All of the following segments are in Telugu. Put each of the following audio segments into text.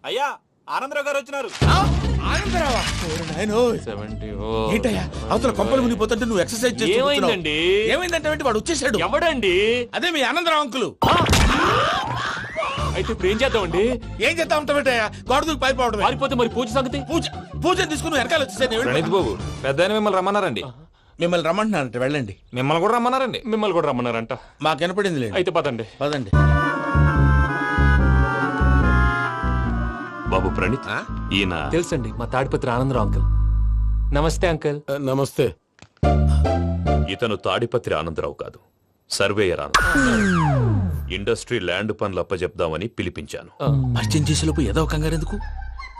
అయ్యా ఆనందరావు గారు వచ్చినారు. ఏంటయ్యా అవతల కొంపలు మునిగిపోతుంటే నువ్వు ఎక్సర్సైజ్ ఏమైందండి? ఏమైందంటే వాడు వచ్చేసాడు. ఎవడండి? అదే మీ ఆనందరావు అంకులు. అయితే ఇప్పుడు ఏం చేద్దామండి? ఏం చేస్తా ఉంటావేటయ్యా? గొడవకు పైపోవడం. పారిపోతే మరి పూజ సంగతి? పూజ తీసుకుని వెనకాల వచ్చేసాను. ప్రణీత్ బాబు పెద్ద మిమ్మల్ని రమ్మన్నారండి. మిమ్మల్ని రమ్మంటున్నారంట, వెళ్ళండి. మిమ్మల్ని కూడా రమ్మన్నారండి. మిమ్మల్ని కూడా రమ్మన్నారంట. మాకు వినపడింది లేదు. అయితే పదండి. పదండి. బాబు ప్రణీత్, ఈయన తెలుసండి, మా తాడిపత్రి ఆనందరావు అంకుల్. నమస్తే అంకుల్. నమస్తే. ఇతను తాడిపత్రి ఆనందరావు కాదు, సర్వేయర్ ఆనందరావు. ఇండస్ట్రీ ల్యాండ్ పనులు అప్పచెప్దామని పిలిపించాను. పరిచయం చేసేలోపు ఏదో కంగారు ఎందుకు?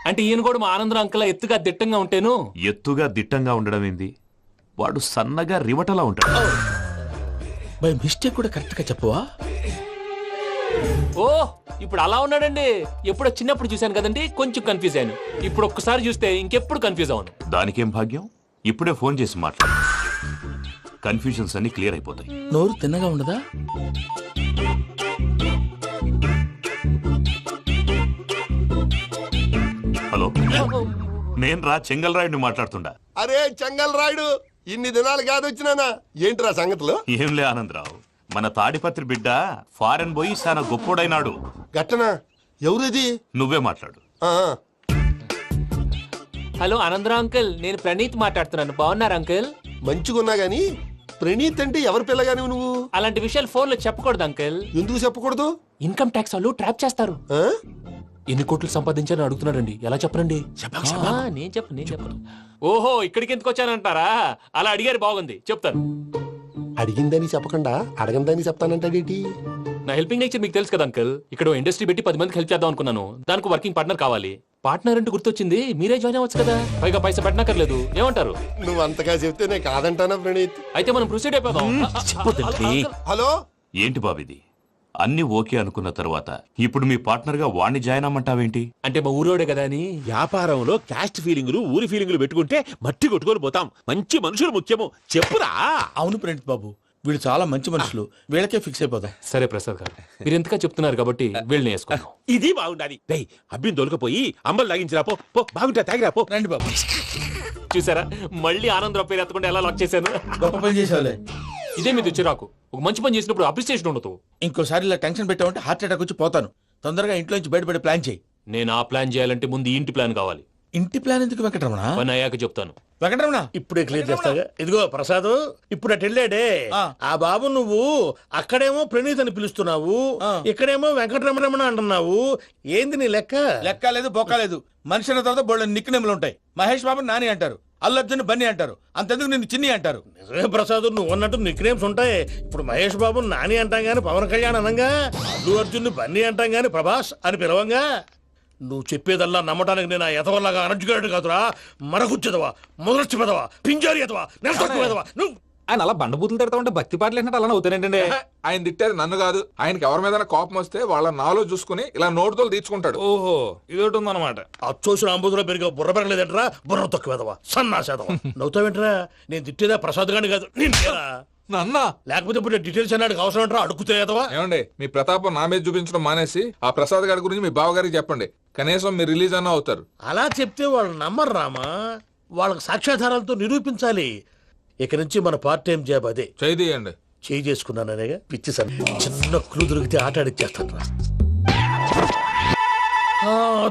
అంటే ఈయన కూడా మా ఆనందరావు అంకుల్ ఎత్తుగా దిట్టంగా ఉంటాను. ఎత్తుగా దిట్టంగా ఉండడం ఏంది? వాడు సన్నగా రివటలా ఉంటాడు. బై మిస్టేక్ కూడా కరెక్ట్ గా చెప్పవా? ఓ ఇప్పుడు అలా ఉన్నాడండి. ఎప్పుడో చిన్నప్పుడు చూశాను కదండి, కొంచెం కన్ఫ్యూజ్ అయ్యాను. ఇప్పుడు ఒక్కసారి చూస్తే ఇంకెప్పుడు కన్ఫ్యూజ్ అవ్వను. దానికేం భాగ్యం, ఇప్పుడే ఫోన్ చేసి మాట్లాడు. కన్ఫ్యూజన్స్ అన్ని క్లియర్ అయిపోతాయి. నోరు తిన్నగా ఉండదా? హలో, నేను రా చెంగల్ రాయుడిని మాట్లాడుతుండా. అరే చెంగల్ రాయుడు, ఇన్ని దినాలు కాదు వచ్చినానా? ఏంట్రా సంగతులు? ఏంలే ఆనందరావు, మన తాడిపత్రి బిడ్డ ఫారెన్ పోయి చాలా గొప్పోడైనాడు. గట్టనా? ఎవరిది? నువ్వే మాట్లాడు. హలో ఆనందరావు అంకుల్, నేను ప్రణీత్ మాట్లాడుతున్నాను. బాగున్నారు అంకుల్? మంచిగున్నా గాని ప్రణీత్ అంటే ఎవరి పిల్లగాని నువ్వు? అలాంటి విషయాలు ఫోన్ లో చెప్పకూడదు అంకుల్. ఎందుకు చెప్పకూడదు? ఇన్కమ్ ట్యాక్స్ వాళ్ళు ట్రాప్ చేస్తారు. ఆ? ఎన్ని కోట్లు సంపాదించాలని అడుగుతున్నారండి. ఎలా చెప్పరండి? నేను చెప్పను. ఓహో, ఇక్కడికి ఎందుకు వచ్చానంటారా? అలా అడిగారు, బాగుంది, చెప్తాను. అడిగిందని చెప్పకుండా అడగందని చెప్తానంటాడేటి? నా హెల్పింగ్ నేచర్ మీకు తెలుసు కదా అంకుల్. ఇక్కడ ఇండస్ట్రీ పెట్టి 10 మందికి హెల్ప్ చేద్దాం అనుకున్నాను. దానికి వర్కింగ్ పార్ట్నర్ కావాలి. పార్ట్నర్ అంటే గుర్తొచ్చింది, మీరే జాయిన్ అవ్వచ్చు కదా. పైగా పైసా పెట్టనక్కర్లేదు. ఏమంటారు? నువ్వు అంతగా చెప్తే నేను కాదంటానా ప్రణీత్? అయితే మనం ప్రొసీడ్ అయిపోదాం. హలో, ఏంటి బాబిది? అన్ని ఓకే అనుకున్న తర్వాత ఇప్పుడు మీ పార్ట్నర్ గా వాణ్ణి జాయిన్ అమ్మంటావేంటి? అంటే మా ఊరోడే కదా అని. వ్యాపారంలో క్యాస్ట్ ఫీలింగులు, ఊరి ఫీలింగులు పెట్టుకుంటే మట్టి కొట్టుకొని పోతాం. మంచి మనుషులు ముఖ్యము. చెప్పురా. అవును ప్రణీత్ బాబు, వీళ్ళు చాలా మంచి మనుషులు. వీళ్ళకే ఫిక్స్ అయిపోదాం. సరే ప్రసాద్ గారు, మీరు ఎంతగా చెప్తున్నారు కాబట్టి వీళ్ళని వేసుకున్నాం. ఇది బాగుండాలి. డేయ్ అబ్బిని దొలకపోయి అంబలు తాగించిరా పో. పో బాగుంటా తాగిరా పో. రండి బాబు. చూసారా, మళ్ళీ ఆనందరావు పేరు ఎత్తకుండా ఎలా లాక్ చేశాను. గొప్ప పని చేసేవాళ్ళే. ఇదే మీద చిరాకు. ఒక మంచి పని చేసినప్పుడు అప్రిసియేషన్ ఉండదు. ఇంకోసారి ఇలా టెన్షన్ పెట్టామంటే హార్ట్ అటాక్ వచ్చి పోతాను. తొందరగా ఇంట్లో నుంచి బయటపడే ప్లాన్ చేయి. నేను ఆ ప్లాన్ చేయాలంటే ముందు ఇంటి ప్లాన్ కావాలి. ఇంటి ప్లాన్ ఎందుకు వెంకటరమణ? పని అయ్యాక చెప్తాను. వెంకటరమణ ఇప్పుడే క్లియర్ చేస్తాగా. ఇదిగో ప్రసాద్, ఇప్పుడు అటు వెళ్ళాడే ఆ బాబు, నువ్వు అక్కడేమో ప్రణీత్ అని పిలుస్తున్నావు, ఇక్కడేమో వెంకటరమణ అంటున్నావు. ఏంది నీ లెక్క? లెక్క లేదు, బొక్క లేదు. మనిషి అన్న తర్వాత బోళ్ళ నిక్నెములు ఉంటాయి. మహేష్ బాబు నాని అంటారు, అల్లు అర్జున్ బన్నీ అంటారు, అంతెందుకు నిన్ను చిన్ని అంటారు. నిజమే ప్రసాద్, నువ్వు అన్నట్టు నిక్ నేమ్స్ ఉంటాయి. ఇప్పుడు మహేష్ బాబు నాని అంటాం గాని పవన్ కళ్యాణ్ అనంగా, అల్లు అర్జున్ బన్నీ అంటాం గాని ప్రభాస్ అని పిలవంగా. నువ్వు చెప్పేదల్లా నమ్మటానికి నేను ఎతవల్లాగా అనర్జుకేటెడ్ కాదురా. మరగుచ్చదవా, మొదలచ్చి పెదవా, పింజారి ఎదవా, నెలసొక్కు పెదవా. నువ్వు ఆయన అలా బండబూతులు తిడతా ఉంటే భక్తి పాటలు ఏంటంటే అలా అవుతానంటే. ఆయన తిట్టేది నన్ను కాదు, ఆయనకి ఎవరి మీద కోపం వస్తే వాళ్ళ నాలో చూసుకుని ఇలా నోటుతో తీర్చుకుంటాడు. ఓహో, ఇదొకటి ఉందన్నమాట. అచ్చోసిన అంబుధులో పెరిగే బుర్ర పెరగలేదంటరా, బుర్ర తొక్కు వెదవా, సన్నాసేదవా. నవ్వుతావేంట్రా? నేను తిట్టేదా ప్రసాద్ గాని కాదు, నన్నా. లేకపోతే ఇప్పుడు డీటెయిల్స్ అన్నాడు అవసరం అంటారా? అడుగుతాయేదవా. ఏమండి, మీ ప్రతాపం నా మీద చూపించడం మానేసి ఆ ప్రసాద్ గారి గురించి మీ బావగారికి చెప్పండి. కనీసం మీరు రిలీజ్ అన్న అవుతారు. అలా చెప్తే వాళ్ళు నమ్మరు రామా. వాళ్ళకి సాక్ష్యాధారాలతో నిరూపించాలి. ఇక నుంచి మన పార్ట్ టైం జాబ్ అదే. చేయండి. చేయి చేసుకున్నాననేగా పిచ్చి సార్. చిన్న క్లూ దొరికితే ఆట ఆడిచ్చేస్తాను రా.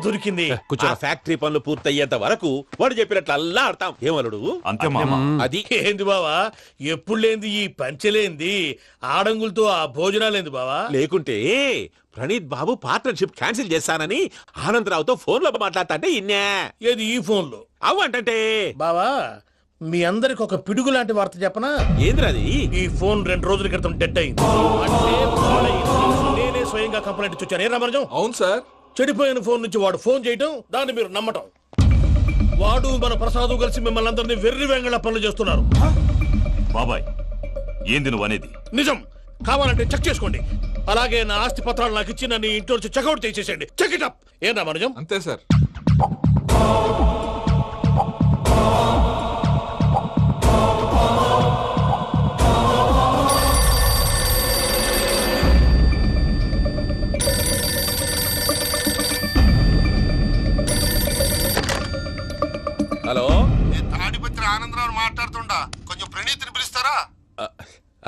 దొరికింది. ఆ ఫ్యాక్టరీ పనులు పూర్తయ్యేంత వరకు వాడు చెప్పినట్లు అల్లా ఆడతాం. ఏమలుడు? అంతే మామ. అది ఏంది బావా, ఎప్పుడు లేంది ఈ పంచలేంది, ఆడంగులతో ఆ భోజనాలేంది బావా? లేకుంటే ప్రణీత్ బాబు పార్ట్నర్షిప్ క్యాన్సిల్ చేస్తానని ఆనందరావుతో ఫోన్ లో మాట్లాడతాంటే ఇన్నే. ఏది ఈ ఫోన్ లో? అవ్వంటే బావా, మీ అందరికి ఒక పిడుగు లాంటి వార్త చెప్పనా? ఏంద్రది? ఈ ఫోన్ 2 రోజుల క్రితం డెడ్ అయింది. అంటే నేనే స్వయంగా కంప్లైంట్ ఇచ్చాను. ఏ రామరాజం? అవును సార్. చెడిపోయిన ఫోన్ నుంచి వాడు ఫోన్ చేయటం, దాన్ని మీరు నమ్మటం. వాడు మన ప్రసాదు కలిసి మిమ్మల్ని అందరినీ వెర్రి వెంగళ పనులు చేస్తున్నారు. బాబాయ్, ఏంది నువ్వు అనేది? నిజం. కావాలంటే చెక్ చేసుకోండి. అలాగే నా ఆస్తి పత్రాలు నాకు ఇచ్చి నన్ను ఇంట్లో నుంచి చెక్అౌట్ చేసేసేయండి. Check it up. ఏం రామరాజం? అంతే సార్.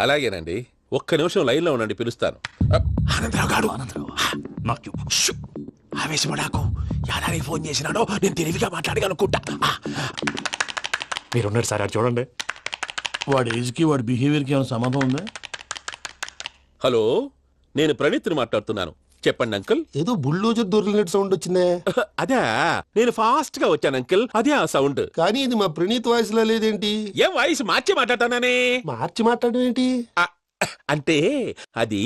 అలాగేనండి, ఒక్క నిమిషం లైన్లో ఉండండి, పిలుస్తాను. ఆనందరావు గాడు షూ! ఆవేశపడాకు. యాదానికి ఫోన్ చేసినాడో నేను తెలివిగా మాట్లాడగలనుకుంటా. మీరున్నారు సార్, అది చూడండి. వాడి ఏజ్కి వాడి బిహేవియర్కి ఏమైనా సంబంధం ఉందా? హలో, నేను ప్రణీత్ని మాట్లాడుతున్నాను. చెప్పండి అంకుల్. ఏదో బుల్డోజర్ దొరికినట్టు సౌండ్ వచ్చిందే. అదే, నేను ఫాస్ట్ గా వచ్చాను అంకుల్, అదే ఆ సౌండ్. కానీ ఇది మా ప్రణీత్ వాయిస్ లో లేదేంటి? ఏం వాయిస్ మార్చి మాట్లాడతానని? మార్చి మాట్లాడడం ఏంటి? అంటే అది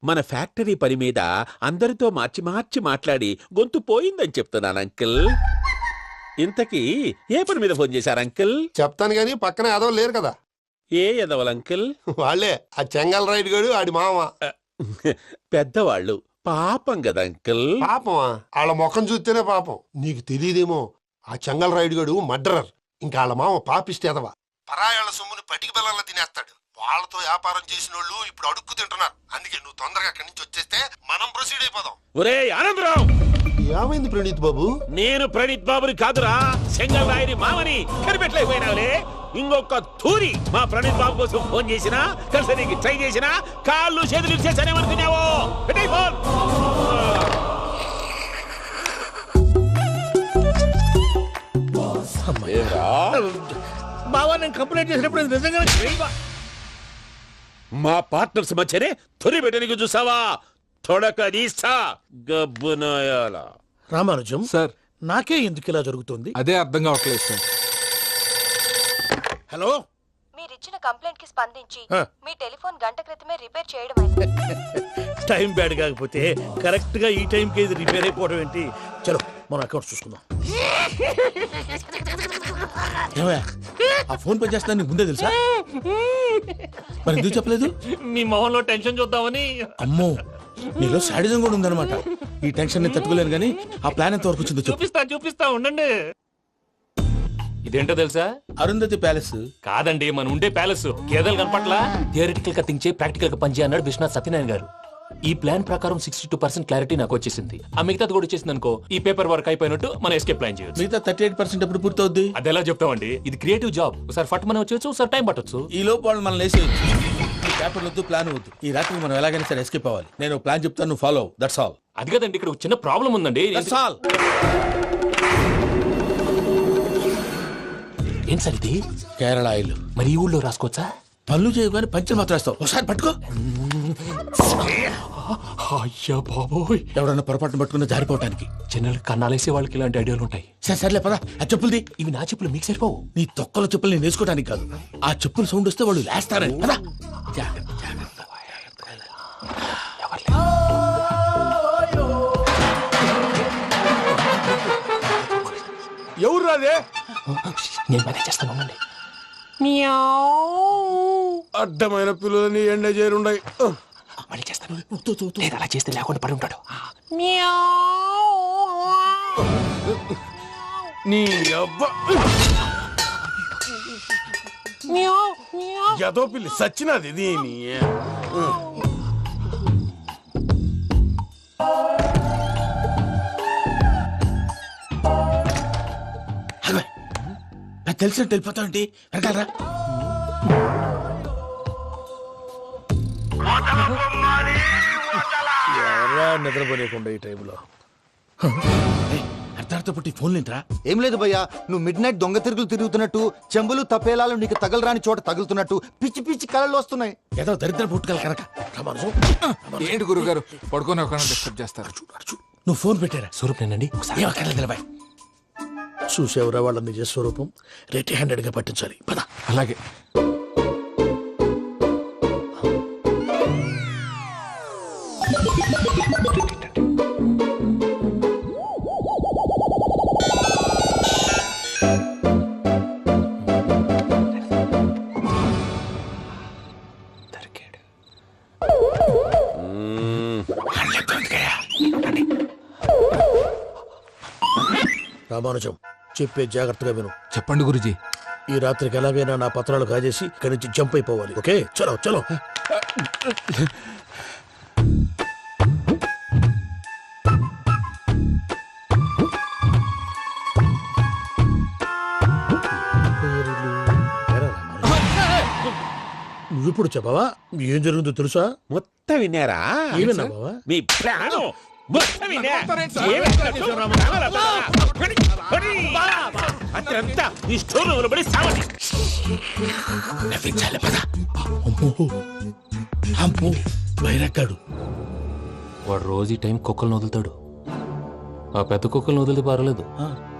మన ఫ్యాక్టరీ పని మీద అందరితో మార్చి మార్చి మాట్లాడి గొంతు పోయిందని చెప్తున్నాను అంకుల్. ఇంతకీ ఏ పని మీద ఫోన్ చేశారు అంకుల్? చెప్తాను గానీ పక్కన ఏదో లేరు కదా. ఏ ఎదవల్ అంకుల్? వాళ్ళే ఆ చెంగల్ రైడ్ గడు ఆడి మామ. పెద్దవాళ్ళు, పాపం కదా అంకుల్. పాపమా? వాళ్ళ ముఖం చూస్తేనే పాపం. నీకు తెలియదేమో, ఆ చెంగల్ రైడ్ గడు మర్డరర్. ఇంకా వాళ్ళ మామ పాపిస్తేదవా. పరాయాళ్ళ సొమ్ముని పటికి బెల్లంలో తినేస్తాడు. వాళ్ళతో వ్యాపారం చేసిన వాళ్ళు ఇప్పుడు అడుక్కు తింటున్నారు. అందుకే నువ్వు తొందరగా అక్కడి నుంచి వచ్చేస్తే మనం ప్రొసీడ్ అయిపోదాం. ఒరే ఆనందరావు, ఏమైంది ప్రణీత్ బాబు? నేను ప్రణీత్ బాబుని కాదురా, సెంగల్ రాయని మామని. కనిపెట్టలేకపోయినావులే. ఇంకొక తూరి మా ప్రణీత్ బాబు కోసం ఫోన్ చేసినా, కలిసి ట్రై చేసినా కాళ్ళు చేతులు చేశానేమనుకున్నావో. పెట్టేయ్ ఫోన్. బావా, నేను కంప్లైంట్ చేసినప్పుడు ఇది నిజంగానే చేయవా? మా పార్ట్నర్స్ మధ్యనే తొలి పెట్టడానికి చూసావా? తొడక నీస్తా గబ్బునాయాల. రామానుజం సార్, నాకే ఎందుకు ఇలా జరుగుతుంది? అదే అర్థం కావట్లేదు సార్. హలో, మీరిచ్చిన కంప్లైంట్ కి స్పందించి ఆ. మీ టెలిఫోన్ గంట క్రితమే రిపేర్ చేయడం అయింది. టైం బ్యాడ్ కాకపోతే కరెక్ట్ గా ఈ టైం కి ఇది రిపేర్ అయిపోవడం ఏంటి? చలో మన అకౌంట్ చూసుకుందాం. ఏమయ్య, ఆ ఫోన్ పని చేస్తున్నా నీకు ముందే తెలుసా? మరి ఎందుకు చెప్పలేదు? మీ మొహంలో టెన్షన్ చూద్దామని. అమ్మో, నీలో శాడిజం కూడా ఉందన్నమాట. ఈ టెన్షన్ ని తట్టుకోలేను కానీ ఆ ప్లాన్ ఎంత వరకు వచ్చిందో చెప్పు. చూపిస్తా ఉండండి. ఇదేంటో తెలుసా? అరుంధతి ప్యాలెస్. కాదండి, మన ఉండే ప్యాలెస్. గేదెలు కనపట్లా? థియరిటికల్ గా థింక్ చేయి, ప్రాక్టికల్ గా పనిచేయ అన్నాడు విశ్వనాథ్ సత్యనారాయణ గారు. ఈ ప్లాన్ ప్రకారం 62% క్లారిటీ నాకు వచ్చేసింది. ఆ మిగతాది కూడా వచ్చేసింది అనుకో, ఈ పేపర్ వర్క్ అయిపోయినట్టు మనం ఎస్కేప్ ప్లాన్ చేయొచ్చు. మిగతా 38% ఎప్పుడు పూర్తవుద్ది? అది ఎలా చెప్తామండి? ఇది క్రియేటివ్ జాబ్. ఒకసారి ఫట్ మనం వచ్చేచ్చు, ఒకసారి టైం పట్టొచ్చు. ఈ లోపు వాళ్ళు మనం లేసేయచ్చు. ఈ పేపర్ వద్దు, ప్లాన్ వద్దు. ఈ రాత్రి మనం ఎలాగైనా సరే ఎస్కేప్ అవ్వాలి. నేను ప్లాన్ చెప్తాను, నువ్వు ఫాలో. That's all. అది కదండి, ఇక్కడ ఒక చిన్న ప్రాబ్లం ఉందండి. That's all. ఏం సార్ ఇది? కేరళ ఆయిల్. మరి ఈ ఊళ్ళో రాసుకోవచ్చా? పనులు చేయగానే పంచర్ మాత్రం వేస్తావు. ఒకసారి పట్టుకో. అయ్యా బాబోయ్, ఎవడన్నా పొరపాటున పట్టుకున్న జారిపోవటానికి. జనరల్ కన్నాలేసే వాళ్ళకి ఇలాంటి ఐడియాలు ఉంటాయి. సర్లే పదా, ఆ చెప్పులది. ఇవి నా చెప్పులు మీకు సరిపోవు. నీ తొక్కల చెప్పులు నేను వేసుకోవడానికి కాదు, ఆ చెప్పులు సౌండ్ వస్తే వాళ్ళు లేస్తారని. పదా. ఎవరు రాదే? నేను మేనేజ్ చేస్తాను, ఉండండి. అడ్డమైన పిల్లలని ఎండ చేరుండయి. మళ్ళీ చేస్తాను. లేదు, అలా చేస్తే లేకుండా పడి ఉంటాడు. నీ అబ్బా ఎదో పిల్లి సచ్చినది దీని. నాకు తెలిసినట్టు వెళ్ళిపోతావంటి. వెనకాలరా. ఎవరా నిద్రపోలేకుండా ఈ టైంలో? అర్ధార్థ పుట్టి ఫోన్ లేంట్రా. ఏం లేదు భయ్యా, నువ్వు మిడ్ నైట్ దొంగ తిరుగులు తిరుగుతున్నట్టు, చెంబులు తపేలాలు నీకు తగలరాని చోట తగులుతున్నట్టు పిచ్చి పిచ్చి కళలు వస్తున్నాయి. ఏదో దరిద్ర పుట్టుకల కనుక. ఏంటి గురుగారు పడుకొని ఒక డిస్టర్బ్ చేస్తారు? నువ్వు ఫోన్ పెట్టారా? స్వరూప్ నేనండి. ఒకసారి ఏమక్కర్లేదు బాయ్. చూసేవరా వాళ్ళ నిజ స్వరూపం. రెట్టి హ్యాండెడ్ గా పట్టించాలి. పద. అలాగే. రామానుజం, చెప్పే జాగ్రత్తగా విను. చెప్పండి గురుజీ. ఈ రాత్రికి ఎలాగైనా నా పత్రాలు కాజేసి ఇక్కడి నుంచి జంప్ అయిపోవాలి. ఓకే, చలో చలో. నువ్వు ఇప్పుడు చెప్పవా ఏం జరుగుతుందో తెలుసా? మొత్తం విన్నారా? ఏమన్నా బావా? మీ ప్లాన్ మొత్తం విన్నా. అత్రంతా ఈ స్టోర్ రూమ్ లో పడి సావండి. నవ్వించాలి పద. అమ్మో బైరక్కాడు. వాడు రోజు ఈ టైం కుక్కలను వదులుతాడు. ఆ పెద్ద కుక్కలను వదిలితే పర్లేదు,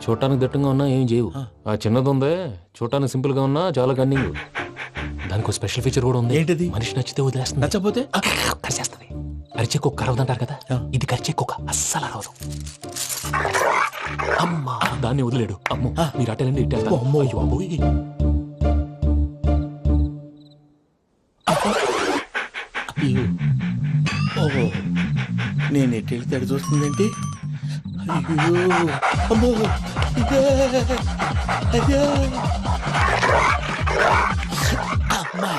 చూడటానికి దట్టంగా ఉన్నా ఏం చేయవు. ఆ చిన్నది ఉందే చూడటానికి సింపుల్ గా ఉన్నా చాలా కన్నింగ్. దానికి స్పెషల్ ఫీచర్ కూడా ఉంది. ఏంటిది? మనిషి నచ్చితే వదిలేస్తుంది, నచ్చపోతే కరిచేస్తుంది. అరిచే కుక్క అరవదంటారు కదా, ఇది కరిచే కుక్క అస్సలు అరవదు. అమ్మా దాన్ని వదిలేడు. అమ్మో మీరు అటెండి ఇట్టే. అమ్మో అయ్యో అబ్బోయ్. ఓహో నేను ఎట్టెళ్తాడు చూస్తుందేంటి? అయ్యో అమ్మో ఇదే అయ్యో అమ్మా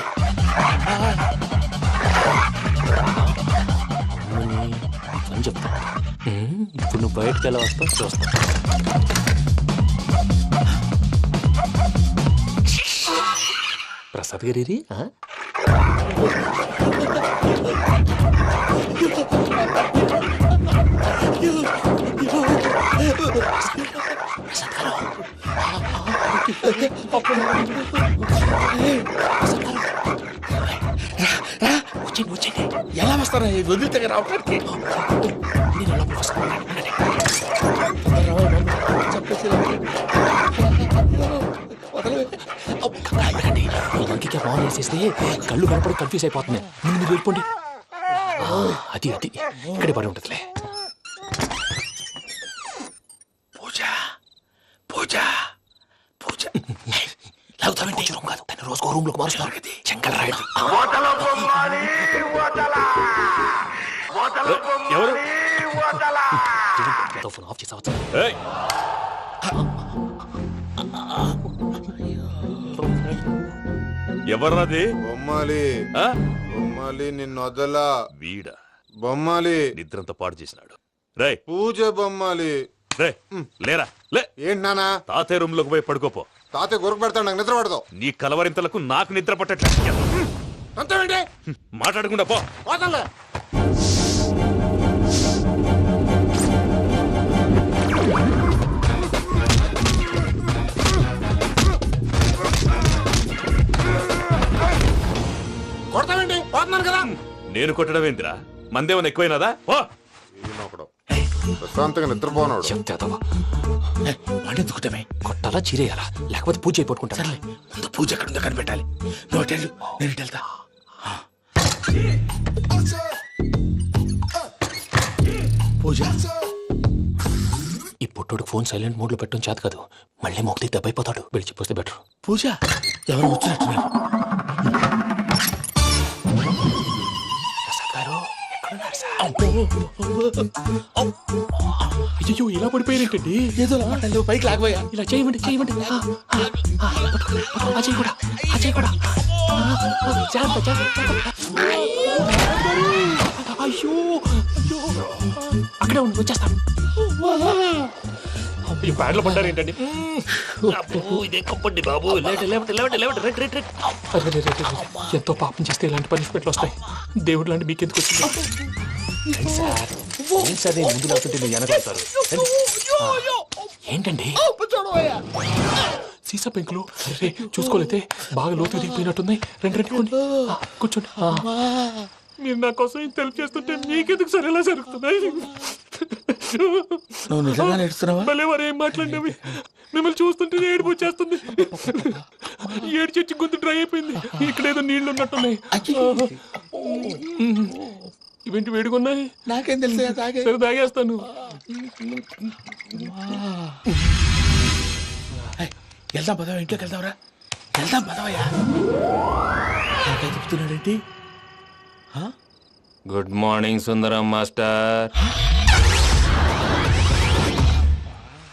అని చెప్తా. ఇప్పుడు నువ్వు బయటకు ఎలా వస్తావు చూస్తా. ప్రసాద్ గారి ఎలా వస్తారా వదిలితే రావడానికి? ఇంకే బాగా వేసేస్తే కళ్ళు కనపడి కన్ఫ్యూజ్ అయిపోతున్నాయి. ముందు మీరు వెళ్ళిపోండి. అది అది ఇక్కడే పడి ఉంటుందిలే. పూజ పూజ పూజ లాగుతామంటే రూమ్ కాదు, తను రోజుకో రూమ్ లోకి మారుస్తున్నారు కదా. చెంకల్ రాయుడు ఎవరు? ఫోన్ ఆఫ్ చేసావచ్చు. ఎవరది? బొమ్మాలి ఆ? బొమ్మాలి నిన్ను వదలా. వీడా బొమ్మాలి నిద్రంతా పాడు చేసినాడు. రే పూజ బొమ్మాలి. రే లేరా లే. ఏంటి నానా? తాతయ్య రూమ్ లోకి పోయి పడుకోపో. తాతయ్య గురకు పెడతాడు, నాకు నిద్ర పడదు. నీ కలవరింతలకు నాకు నిద్ర పట్టట్లేదు. అంతేంటి? మాట్లాడకుండా పో. పోతాలే. కొడతావేంటి? పోతున్నాను కదా. నేను కొట్టడం ఏందిరా? మందేమన్నా ఎక్కువైనదా? ఓ ఈయనొకడు ప్రశాంతంగా నిద్రపోనాడు. చెప్తావా వాడెందుకుంటామే? కొట్టాలా చీరేయాలా లేకపోతే పూజ అయిపోట్టుకుంటా. సర్లే ముందు పూజ ఎక్కడ ఉందో కనిపెట్టాలి. నువ్వు అటెండు, నేను ఇటు వెళ్తా. పూజ ఈ పుట్టోడు ఫోన్ సైలెంట్ మోడ్ లో పెట్టడం చేత కాదు. మళ్ళీ మొక్కి దెబ్బైపోతాడు. వెళ్ళి చెప్పొస్తే బెటర్. పూజ ఎవరు వచ్చినట్టున్నారు? ప్రసాద్ గారు ఎక్కడున్నారు సార్? అయ్యో ఇలా పడిపోయారేంటండి? ఏదో లాటలు పైకి లాగబోయా. ఇలా చేయమండి చేయమండి. అజయ్ కూడా అజయ్ కూడా జాగ్రత్త జాగ్రత్త. అయ్యో అయ్యో అక్కడే ఉండి వచ్చేస్తాను. ఈ బ్యాడ్లో పడ్డారు ఏంటండి? ఇదే కప్పండి బాబు. ఎంతో పాపం చేస్తే ఇలాంటి పనిష్మెంట్లు వస్తాయి. దేవుడు లాంటి మీకెందుకు వచ్చింది సార్? సార్ ముందు లేకుంటే మీరు వెనకాడతారు. ఏంటండి సీసా పెంకులు? అరే చూసుకోలేతే బాగా లోతు దిగిపోయినట్టున్నాయి. రెండు కొన్ని కూర్చోండి. మీరు నా కోసం ఇంత హెల్ప్ చేస్తుంటే మీకెందుకు సరే ఎలా జరుగుతున్నాయి? నువ్వు నిజంగా నేర్చుతున్నావా? భలే వారు ఏం మాట్లాడినవి. మిమ్మల్ని చూస్తుంటే ఏడుపు వచ్చేస్తుంది. ఏడు చెట్టు గొంతు డ్రై అయిపోయింది. ఇక్కడ ఏదో నీళ్లు ఉన్నట్టున్నాయి. ఇవేంటి వేడుకున్నాయి? నాకేం తెలుసు, సరే తాగేస్తాను. వెళ్దాం పదవా, ఇంట్లోకి వెళ్దాంరా. వెళ్దాం పదవయ్యా. చెప్తున్నాడేంటి? గుడ్ మార్నింగ్ సుందరం మాస్టర్.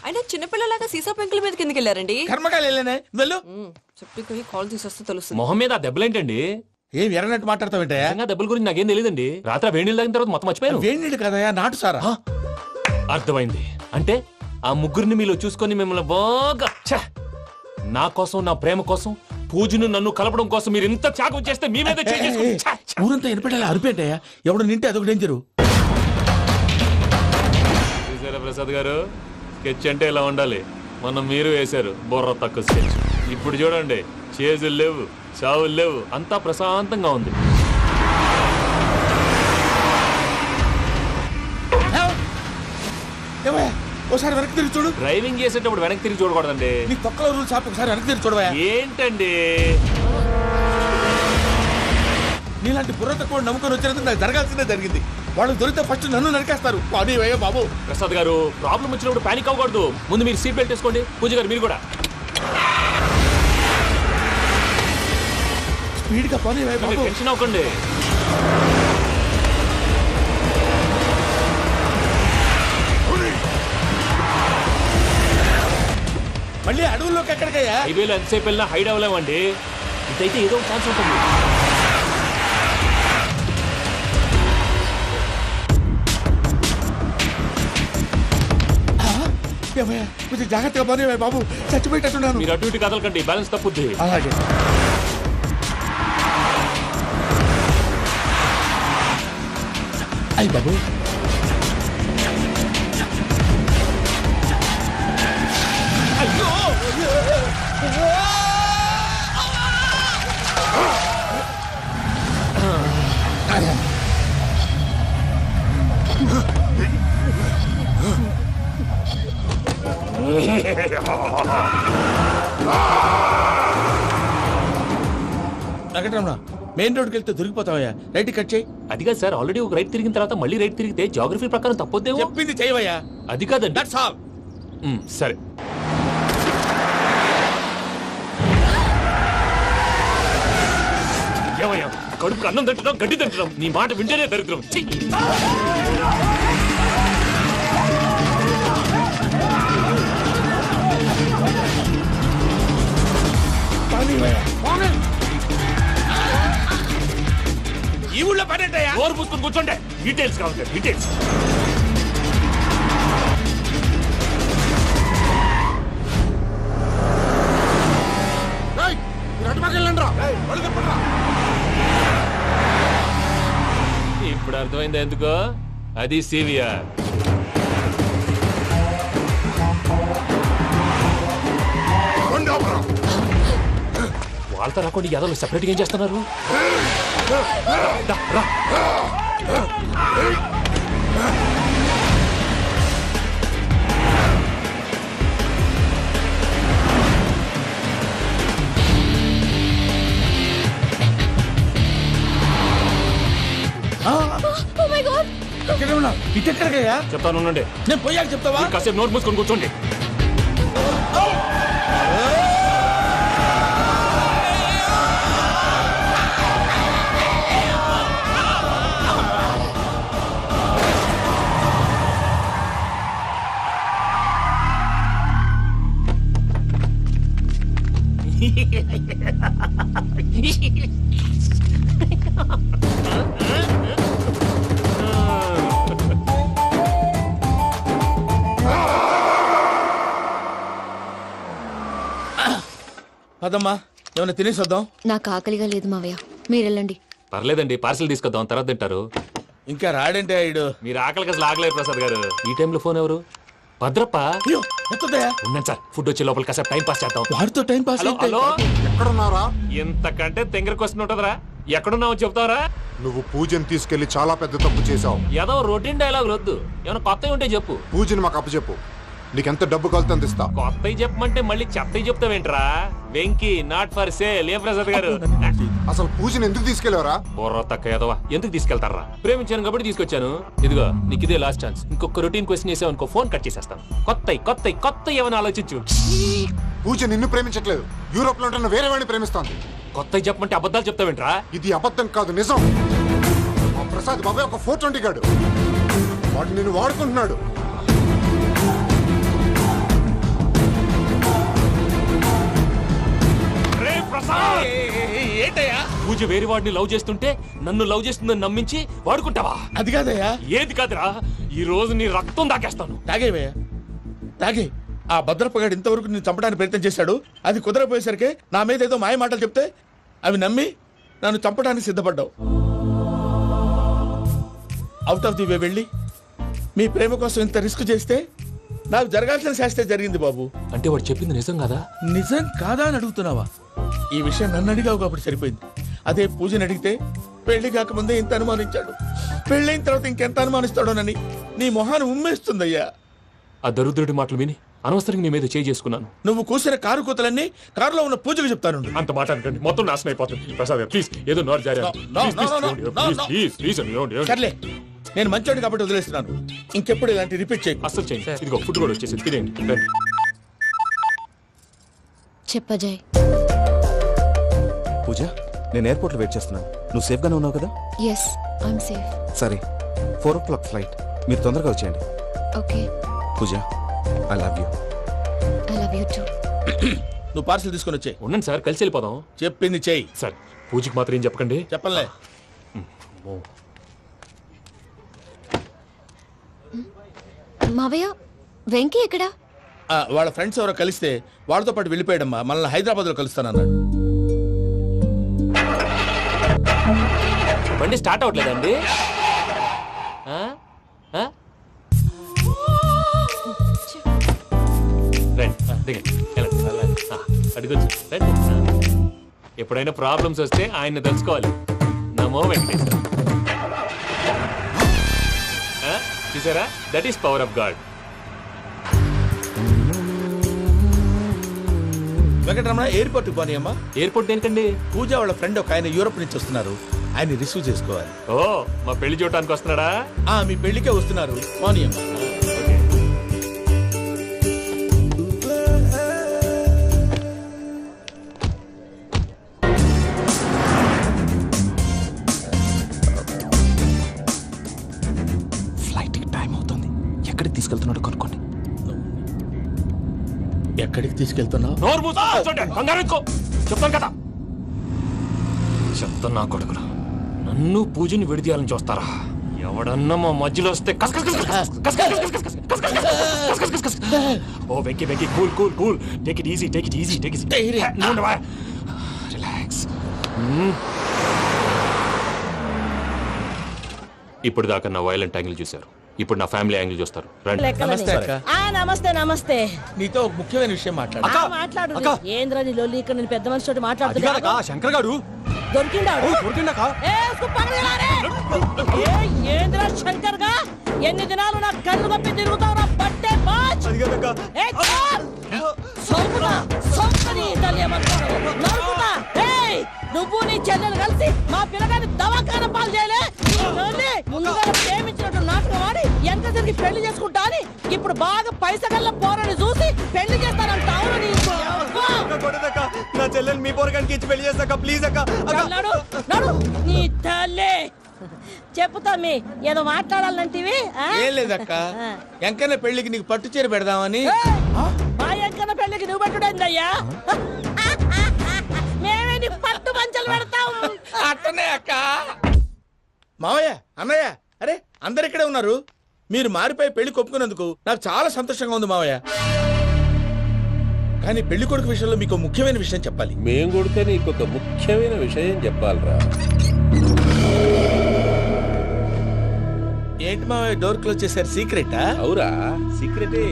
అయినా చిన్నపిల్లలాగా సీసా పెంకుల మీద కిందకి వెళ్ళారండి. కర్మకాయలు వెళ్ళానే వెళ్ళు. చెప్పి కాల్ తీసేస్తే తెలుస్తుంది. మొహం మీద ఆ దెబ్బలేంటండి? ఏం ఎర్రనట్టు మాట్లాడతావేంటయా? దెబ్బల గురించి నాకేం తెలియదండి. రాత్రి వేడి నీళ్ళు తాగిన తర్వాత మొత్తం మర్చిపోయాను. వేడి నీళ్ళు కదయా, నాటు సారా. అర్థమైంది. అంటే ఆ ముగ్గురిని మీలో చూసుకొని మిమ్మల్ని బాగా నా కోసం నా ప్రేమ కోసం పూజను నన్ను కలపడం కోసం మీరు ఇంత త్యాగం చేస్తే మీ మీద ఊరంతా వినపడేలా అరిపేటయ్యా ఎవడు నింటే అదొక డేంజరు. చూసారా ప్రసాద్ గారు, స్కెచ్ అంటే ఇలా ఉండాలి. మొన్న మీరు వేశారు బుర్ర తక్కువ స్కెచ్. ఇప్పుడు చూడండి, చేజులు లేవు, చావులు లేవు, అంతా ప్రశాంతంగా ఉంది. ఒకసారి వెనక్కి తిరిగి చూడు. డ్రైవింగ్ చేసేటప్పుడు వెనక్కి తిరిగి చూడకూడదండి. నీ తొక్కలో రూల్స్ ఆపి ఒకసారి వెనక్కి తిరిగి చూడవా. ఏంటండి నీలాంటి బుర్ర తక్కువ నమ్ముకొని వచ్చినందుకు నాకు జరగాల్సిందే జరిగింది. వాళ్ళు దొరికితే ఫస్ట్ నన్ను నరికేస్తారు. అయ్యో బాబు. ప్రసాద్ గారు, ప్రాబ్లం వచ్చినప్పుడు పానిక్ అవ్వకూడదు. ముందు మీరు సీట్ బెల్ట్ వేసుకోండి. పూజ గారు మీరు కూడా స్పీడ్ గా పని టెన్షన్ అవ్వకండి. మళ్ళీ అడవుల్లోకి ఎక్కడికయ్యా? హైవేలో ఎంతసేపు వెళ్ళినా హైడ్ అవ్వలేమండి. ఇదైతే ఏదో ఒక ఛాన్స్ ఉంటుంది. కొంచెం జాగ్రత్తగా పని బాబు, చచ్చిపోయేటట్టున్నాను. మీరు అటు ఇటు కదలకండి, బ్యాలెన్స్ తప్పుద్ది. అలాగే. అయ్యి బాబు, అయ్యో వెంకటరమణ, మెయిన్ రోడ్కి వెళ్తే దొరికిపోతావయ్యా. రైట్ కట్ చేయి. అది కాదు సార్, ఆల్రెడీ ఒక రైట్ తిరిగిన తర్వాత మళ్ళీ రైట్ తిరిగితే జాగ్రఫీ ప్రకారం తప్పొద్దేమో. చెప్పింది చేయవయ్యా. అది కాదండి. That's all. సరే. ఏమయ్యా, కడుపుకు అన్నం తింటున్నాం, గడ్డి తింటున్నాం, నీ మాట వింటేనే దరిద్రం. ఈ ఊళ్ళో పడేటయ్యా. ఓరు పుస్తకం కూర్చోండి, డీటెయిల్స్ కావాలి, డీటెయిల్స్. ఇప్పుడు అర్థమైంది ఎందుకో. అది సివిఆర్. వాళ్ళతో రాకుండా యాదవులు సెపరేట్గా ఏం చేస్తున్నారు? ఇటెక్కడికయ్యా? చెప్తాను ఉండండి. నేను పోయాక చెప్తావా? కాసేపు నోట్ మూసుకొని కూర్చోండి. అదమ్మా, ఏమైనా తినేసి వద్దాం. నాకు ఆకలిగా లేదు మావయ్య, మీరు వెళ్ళండి. పర్లేదండి, పార్సిల్ తీసుకొద్దాం, తర్వాత తింటారు. ఇంకా రాడంటే ఆయుడు. మీరు ఆకలికి అసలు ఆగలేదు ప్రసాద్ గారు. ఈ టైంలో ఫోన్ ఎవరు? భద్రప్ప. ఉన్నాను సార్, ఫుడ్ వచ్చే లోపల కాసేపు టైం పాస్ చేద్దాం. వాడితో టైం పాస్. హలో, ఎక్కడున్నారా? ఇంతకంటే తెంగర క్వశ్చన్ ఉంటుందిరా. ఎక్కడున్నావు చెప్తావరా? నువ్వు పూజని తీసుకెళ్లి చాలా పెద్ద తప్పు చేశావు. ఏదో రొటీన్ డైలాగ్ వద్దు, ఏమైనా కొత్తవి ఉంటే చెప్పు. పూజని మాకు అప్పచెప్పు, నీకెంత డబ్బు కలితే అందిస్తా. కొత్తవి చెప్పమంటే మళ్ళీ చెత్తవి చెప్తావేంట్రా? Venky not for sale. ఏ ప్రసాద్ గారు, అసలు పూజని ఎందుకు తీసుకెళ్లేవరా? బొర్ర తక్క ఏదవా, ఎందుకు తీసుకెళ్తారా? ప్రేమించాను కాబట్టి తీసుకొచ్చాను. ఇదిగో నీకు ఇదే లాస్ట్ ఛాన్స్. ఇంకొక రొటీన్ క్వశ్చన్ చేసావు అనుకో, ఫోన్ కట్ చేసేస్తాను. కొత్త ఏమైనా ఆలోచించు. పూజ నిన్ను ప్రేమించట్లేదు, యూరోప్ లో ఉంటున్న వేరే వాడిని ప్రేమిస్తోంది. కొత్తవి చెప్పమంటే అబద్ధాలు చెప్తావేంట్రా? ఇది అబద్ధం కాదు, నిజం. మా ప్రసాద్ బాబాయ్ ఒక 420 గాడు, వాడు నిన్ను వాడుకుంటున్నాడు. ఏంటయ్యా? పూజ వేరే వాడిని లవ్ చేస్తుంటే నన్ను లవ్ చేస్తుందని నమ్మించి వాడుకుంటావా? అది కాదయ్యా. ఏది కాదురా, ఈ రోజు నీ రక్తం దాకేస్తాను. తాగేవయ్యా, తాగే. ఆ భద్రపగాడు ఇంతవరకు నేను చంపడానికి ప్రయత్నం చేశాడు. అది కుదరపోయేసరికి నా మీద ఏదో మాయ మాటలు చెప్తే అవి నమ్మి నన్ను చంపడానికి సిద్ధపడ్డావు. అవుట్ ఆఫ్ ది వే వెళ్ళి మీ ప్రేమ కోసం ఇంత రిస్క్ చేస్తే నాకు జరగాల్సిన శాస్త్రే జరిగింది బాబు. అంటే వాడు చెప్పింది నిజం కదా? నిజం కాదా అని అడుగుతున్నావా? ఈ విషయం నన్ను అడిగావు కాబట్టి సరిపోయింది. అదే పూజని అడిగితే పెళ్లి కాకముందే ఇంత అనుమానించాడు, పెళ్ళైన తర్వాత ఇంకెంత అనుమానిస్తాడోనని నీ మొహాన్ని ఉమ్మేస్తుందయ్యా. ఆ దరిద్రుడి మాటలు విని అనవసరంగా నీ మీద చేయి చేసుకున్నాను. నువ్వు కూసిన కారు కూతలన్నీ కారులో ఉన్న పూజకు చెప్తాను. అంత మాట అనకండి, మొత్తం నాశనం అయిపోతుంది. ప్రసాద్ ప్లీజ్ ఏదో నోరు జారీ సర్లే, నేను మంచోడి కాబట్టి వదిలేస్తున్నాను. ఇంకెప్పుడు ఇలాంటి రిపీట్ చేయి. అసలు చేయండి. ఇదిగో ఫుడ్ కూడా వచ్చేసి తినేయండి. రండి. చెప్పజాయ్. పూజ, నేను ఎయిర్పోర్ట్ లో వెయిట్ చేస్తున్నాను. నువ్వు సేఫ్ గానే ఉన్నావు కదా? Yes, I'm safe. సరే, 4 o'clock ఫ్లైట్. మీరు తొందరగా వచ్చేయండి. Okay. Pooja, I love you. I love you too. నువ్వు పార్సల్ తీసుకొని వచ్చే. ఉండండి సార్, కలిసి వెళ్ళిపోదాం. చెప్పింది చెయ్యి. సార్ పూజకి మాత్రం ఏం చెప్పకండి. చెప్పలే. మావయ్య, వెంకీ ఎక్కడా? వాళ్ళ ఫ్రెండ్స్ ఎవరో కలిస్తే వాళ్ళతో పాటు వెళ్ళిపోయాడమ్మా. మనల్ని హైదరాబాద్ లో కలుస్తానన్నాడు. బండి స్టార్ట్ అవ్వట్లేదండి. అడుగొచ్చు. ఎప్పుడైనా ప్రాబ్లమ్స్ వస్తే ఆయన్ని తెలుసుకోవాలి. నమో వెంకటేశ్వర. చూసారా, that is power of God. Venkataramana, airport పోనీ అమ్మా. ఎయిర్పోర్ట్ దేనికండి? పూజ వాళ్ళ ఫ్రెండ్ ఒక ఆయన యూరోప్ నుంచి వస్తున్నారు, ఆయన రిసీవ్ చేసుకోవాలి. ఓ, మా పెళ్లి చూడటానికి వస్తున్నాడా? మీ పెళ్లికే వస్తున్నారు. పోనీ అమ్మా. ఫ్లైట్కి టైం అవుతుంది. ఎక్కడికి తీసుకెళ్తున్నాడో కనుక్కోండి. ఎక్కడికి తీసుకెళ్తున్నావు? చెప్తాను కదా. చెప్తాను నా కొడుకురా, నన్ను పూజని విడిదీయాలని చూస్తారా? ఎవడన్నా మా మధ్యలో వస్తే ఓ Venky Venky, cool cool cool, take it easy, take it easy, take it relax. ఇప్పుడు దాకా నా వైలెంట్ యాంగిల్ చూశారు, ఇప్పుడు నా ఫ్యామిలీ యాంగిల్ చూస్తారు. రండి. నమస్తే అక్క. నమస్తే నమస్తే. నీతో ఒక ముఖ్యమైన విషయం మాట్లాడు. ఏంద్రని లొల్లి ఇక్కడ నేను పెద్ద మనిషితో మాట్లాడుతున్నా. శంకర్ గారు దొరికిందాడు. ఏంద్ర శంకర్ గా ఎన్ని దినాలు నా కళ్ళు కప్పి తిరుగుతావు నా బట్టే బాచ్. నువ్వు నీ చెల్లెలు కలిసి మా పిల్లగాని దవాఖాన పాలు చేయలే. ముందుగా ప్రేమించినట్టు నాటకం ఆడి ఎంత తిరిగి పెళ్లి చేసుకుంటా అని ఇప్పుడు బాగా పైసగల్ల పోరని చూసి పెళ్లి చేస్తానంట. నా చెల్లెలు మీ పోరగానికి ఇచ్చి పెళ్లి చేస్తాక ప్లీజ్ అక్క. నడు నీ తల్లి. చెప్పుతా మీ ఏదో మాట్లాడాలంటివి. ఏం లేదక్క, ఎంకన్న పెళ్లికి నీకు పట్టు చీర పెడదామని. మా ఎంకన్న పెళ్లికి నువ్వు పెట్టుడేందయ్యా? మేమే నీ పట్టు పంచలు పెడతాం. అట్టనే అక్క. మావయ్య, అన్నయ్య, అరే అందరు ఇక్కడే ఉన్నారు. మీరు మారిపోయి పెళ్లి కొప్పుకున్నందుకు నాకు చాలా సంతోషంగా ఉంది మావయ్య. కానీ పెళ్లి కొడుకు విషయంలో మీకు ముఖ్యమైన విషయం చెప్పాలి. మేం కొడుకు నీకు ఒక ముఖ్యమైన విషయం చెప్పాలరా. ఏంటి మావయ్య డోర్ క్లోజ్ చేశారు? సీక్రెటా? అవురా, సీక్రెటే.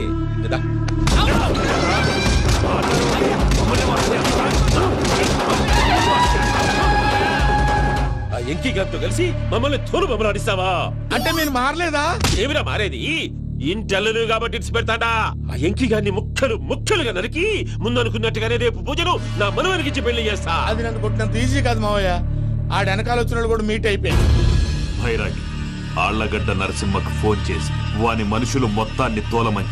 ఆ ఎంకీ గారితో కలిసి మమ్మల్ని తోలు బొమ్మలాడిస్తావా? అంటే మీరు మారలేదా? ఏమిరా మారేది? ఇంటల్లు కాబట్టి ఇట్స్ పెడతాడా? ఆ ఎంకీ గారిని ముక్కలుగా నరికి ముందు అనుకున్నట్టుగానే రేపు పూజను నా మనవనికి ఇచ్చి పెళ్లి చేస్తా. అది నన్ను కొట్టినంత ఈజీ కాదు మావయ్య. ఆ వెనకాల వచ్చిన వాళ్ళు కూడా మీట్ అయిపోయింది. భైరాగి ఆళ్లగడ్డ నరసింహకు ఫోన్ చేసి వాని మనుషులు మొత్తాన్ని తోలమని